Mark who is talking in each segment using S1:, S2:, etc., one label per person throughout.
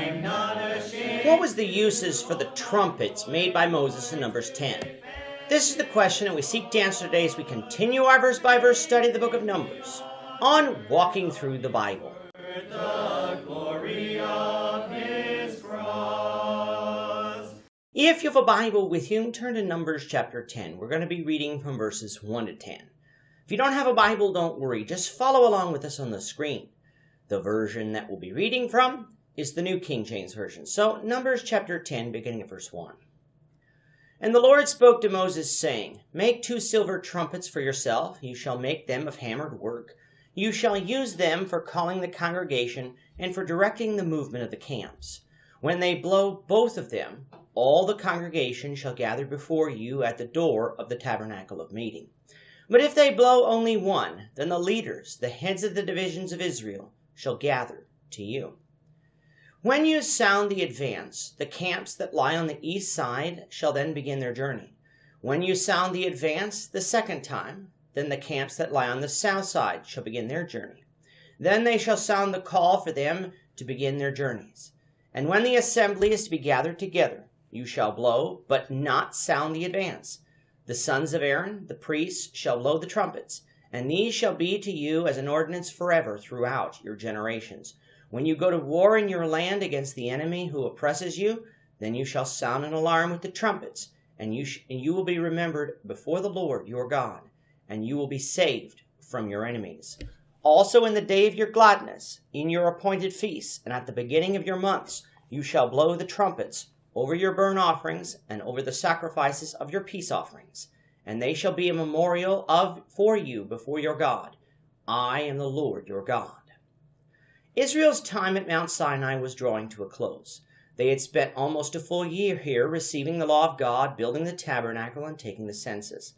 S1: What was the uses for the trumpets made by Moses in Numbers 10? This is the question that we seek to answer today as we continue our verse-by-verse study of the book of Numbers on Walking Through the Bible.
S2: The glory of his cross.
S1: If you have a Bible with you, turn to Numbers chapter 10. We're going to be reading from verses 1 to 10. If you don't have a Bible, don't worry. Just follow along with us on the screen. The version that we'll be reading from is the New King James Version. So, Numbers chapter 10, beginning at verse 1. And the Lord spoke to Moses, saying, Make 2 silver trumpets for yourself. You shall make them of hammered work. You shall use them for calling the congregation and for directing the movement of the camps. When they blow both of them, all the congregation shall gather before you at the door of the tabernacle of meeting. But if they blow only one, then the leaders, the heads of the divisions of Israel, shall gather to you. When you sound the advance, the camps that lie on the east side shall then begin their journey. When you sound the advance the second time, then the camps that lie on the south side shall begin their journey. Then they shall sound the call for them to begin their journeys. And when the assembly is to be gathered together, you shall blow, but not sound the advance. The sons of Aaron, the priests, shall blow the trumpets, and these shall be to you as an ordinance forever throughout your generations. When you go to war in your land against the enemy who oppresses you, then you shall sound an alarm with the trumpets, and you will be remembered before the Lord your God, and you will be saved from your enemies. Also in the day of your gladness, in your appointed feasts, and at the beginning of your months, you shall blow the trumpets over your burnt offerings and over the sacrifices of your peace offerings, and they shall be a memorial for you before your God. I am the Lord your God. Israel's time at Mount Sinai was drawing to a close. They had spent almost a full year here receiving the law of God, building the tabernacle, and taking the census.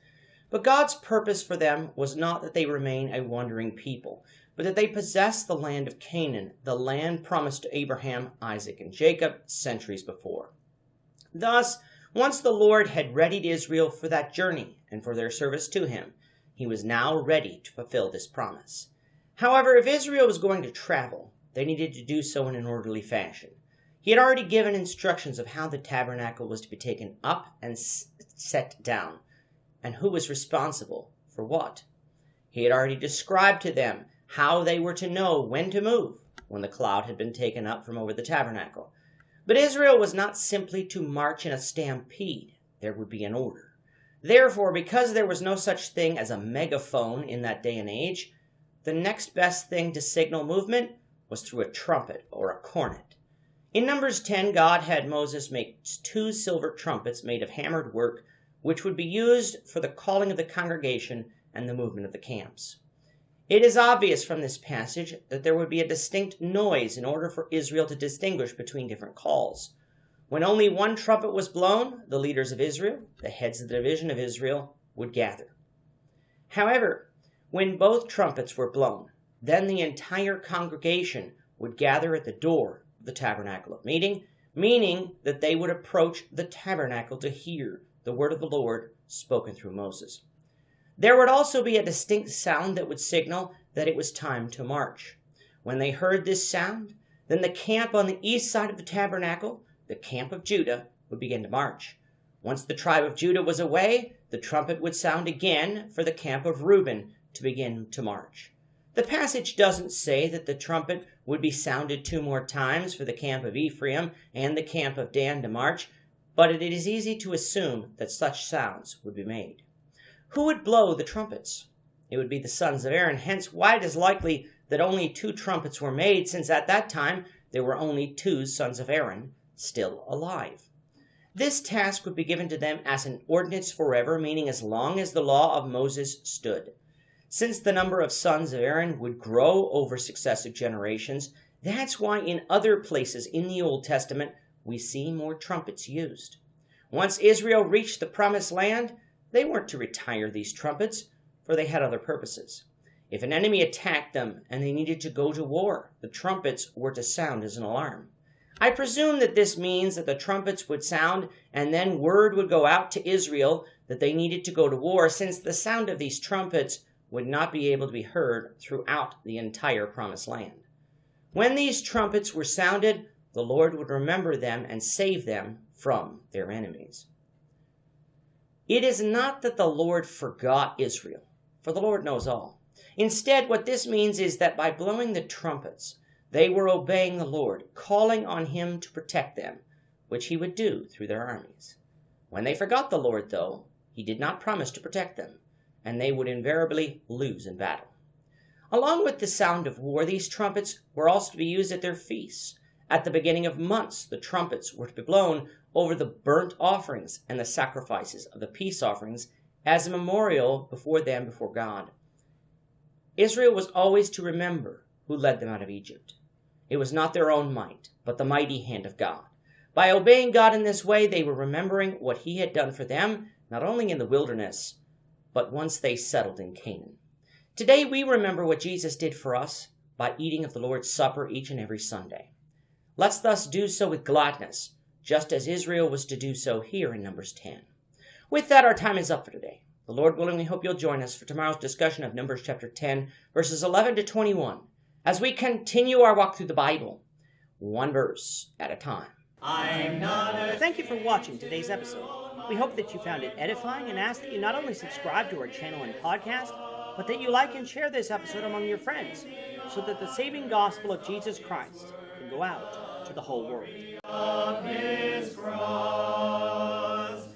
S1: But God's purpose for them was not that they remain a wandering people, but that they possess the land of Canaan, the land promised to Abraham, Isaac, and Jacob centuries before. Thus, once the Lord had readied Israel for that journey and for their service to him, he was now ready to fulfill this promise. However, if Israel was going to travel, they needed to do so in an orderly fashion. He had already given instructions of how the tabernacle was to be taken up and set down, and who was responsible for what. He had already described to them how they were to know when to move when the cloud had been taken up from over the tabernacle. But Israel was not simply to march in a stampede. There would be an order. Therefore, because there was no such thing as a megaphone in that day and age, the next best thing to signal movement was through a trumpet or a cornet. In Numbers 10, God had Moses make 2 silver trumpets made of hammered work, which would be used for the calling of the congregation and the movement of the camps. It is obvious from this passage that there would be a distinct noise in order for Israel to distinguish between different calls. When only one trumpet was blown, the leaders of Israel, the heads of the division of Israel, would gather. However, when both trumpets were blown, then the entire congregation would gather at the door of the tabernacle of meeting, meaning that they would approach the tabernacle to hear the word of the Lord spoken through Moses. There would also be a distinct sound that would signal that it was time to march. When they heard this sound, then the camp on the east side of the tabernacle, the camp of Judah, would begin to march. Once the tribe of Judah was away, the trumpet would sound again for the camp of Reuben to begin to march. The passage doesn't say that the trumpet would be sounded 2 more times for the camp of Ephraim and the camp of Dan to march, but it is easy to assume that such sounds would be made. Who would blow the trumpets? It would be the sons of Aaron, hence why it is likely that only 2 trumpets were made, since at that time there were only 2 sons of Aaron still alive. This task would be given to them as an ordinance forever, meaning as long as the law of Moses stood. Since the number of sons of Aaron would grow over successive generations, that's why in other places in the Old Testament we see more trumpets used. Once Israel reached the promised land, they weren't to retire these trumpets, for they had other purposes. If an enemy attacked them and they needed to go to war, the trumpets were to sound as an alarm. I presume that this means that the trumpets would sound and then word would go out to Israel that they needed to go to war, since the sound of these trumpets would not be able to be heard throughout the entire promised land. When these trumpets were sounded, the Lord would remember them and save them from their enemies. It is not that the Lord forgot Israel, for the Lord knows all. Instead, what this means is that by blowing the trumpets, they were obeying the Lord, calling on him to protect them, which he would do through their armies. When they forgot the Lord, though, he did not promise to protect them, and they would invariably lose in battle. Along with the sound of war, these trumpets were also to be used at their feasts. At the beginning of months, the trumpets were to be blown over the burnt offerings and the sacrifices of the peace offerings as a memorial before God. Israel was always to remember who led them out of Egypt. It was not their own might, but the mighty hand of God. By obeying God in this way, they were remembering what he had done for them, not only in the wilderness, but once they settled in Canaan. Today we remember what Jesus did for us by eating of the Lord's Supper each and every Sunday. Let's thus do so with gladness, just as Israel was to do so here in Numbers 10. With that, our time is up for today. The Lord willing, we hope you'll join us for tomorrow's discussion of Numbers chapter 10, verses 11 to 21, as we continue our walk through the Bible, one verse at a time.
S3: Thank you for watching today's episode. We hope that you found it edifying and ask that you not only subscribe to our channel and podcast, but that you like and share this episode among your friends, so that the saving gospel of Jesus Christ can go out to the whole world.
S2: Of his cross.